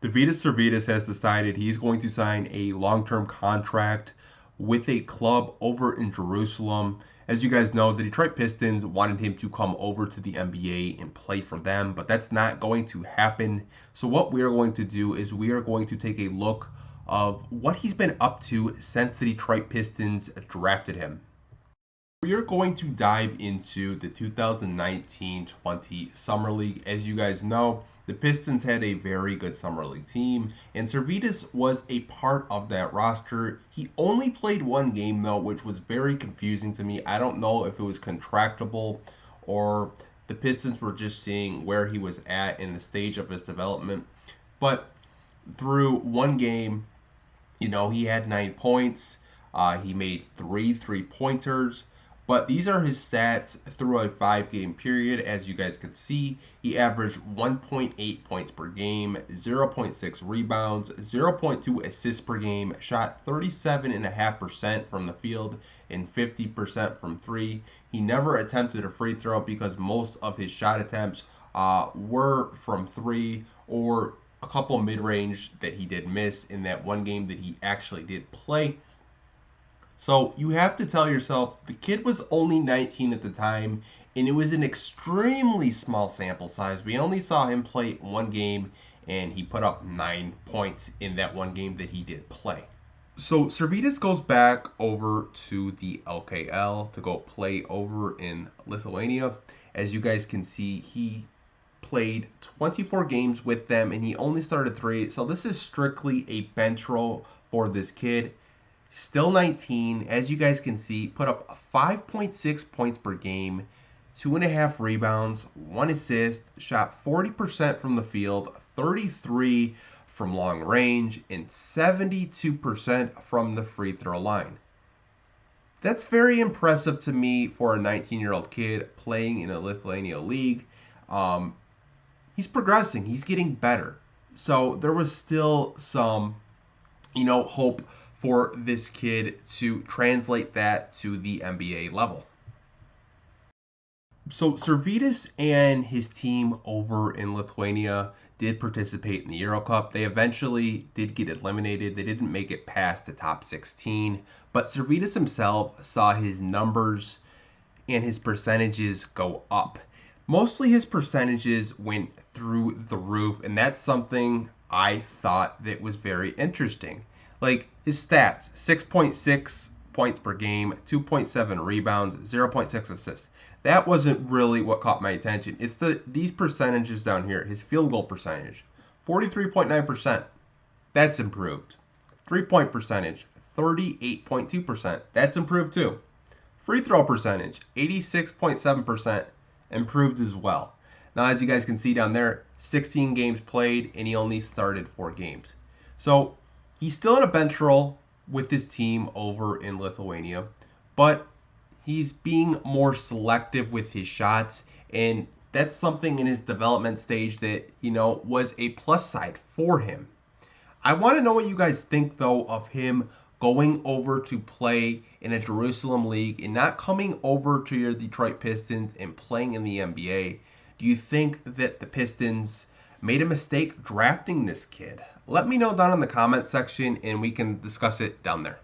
Deividas Sirvydis has decided he's going to sign a long-term contract with a club over in Jerusalem. As you guys know, the Detroit Pistons wanted him to come over to the NBA and play for them, but that's not going to happen. So what we are going to do is we are going to take a look of what he's been up to since the Detroit Pistons drafted him. We are going to dive into the 2019-20 Summer League. As you guys know, the Pistons had a very good Summer League team, and Sirvydis was a part of that roster. He only played one game, though, which was very confusing to me. I don't know if it was contractable or the Pistons were just seeing where he was at in the stage of his development. But through one game, he had 9 points. He made three three-pointers. But these are his stats through a 5-game period. As you guys can see, he averaged 1.8 points per game, 0.6 rebounds, 0.2 assists per game, shot 37.5% from the field and 50% from three. He never attempted a free throw because most of his shot attempts were from three or a couple mid-range that he did miss in that one game that he actually did play. So you have to tell yourself the kid was only 19 at the time, and it was an extremely small sample size. We only saw him play one game, and he put up 9 points in that one game that he did play. So Sirvydis goes back over to the LKL to go play over in Lithuania. As you guys can see, he played 24 games with them, and he only started 3. So this is strictly a bench role for this kid. Still 19, as you guys can see, put up 5.6 points per game, 2.5 rebounds, 1 assist, shot 40% from the field, 33 from long range, and 72% from the free throw line. That's very impressive to me for a 19-year-old kid playing in a Lithuania league. He's progressing. He's getting better. So there was still some, hope for this kid to translate that to the NBA level. So Sirvydis and his team over in Lithuania did participate in the Euro Cup. They eventually did get eliminated. They didn't make it past the top 16, but Sirvydis himself saw his numbers and his percentages go up. Mostly his percentages went through the roof, and that's something I thought that was very interesting. Like his stats, 6.6 points per game, 2.7 rebounds, 0.6 assists. That wasn't really what caught my attention. It's these percentages down here. His field goal percentage, 43.9%. That's improved. 3-point percentage, 38.2%. That's improved too. Free throw percentage, 86.7%. Improved as well. Now, as you guys can see down there, 16 games played, and he only started 4 games. So he's still in a bench role with his team over in Lithuania, but he's being more selective with his shots, and that's something in his development stage that, was a plus side for him. I want to know what you guys think, though, of him going over to play in a Jerusalem league and not coming over to your Detroit Pistons and playing in the NBA. Do you think that the Pistons made a mistake drafting this kid? Let me know down in the comment section and we can discuss it down there.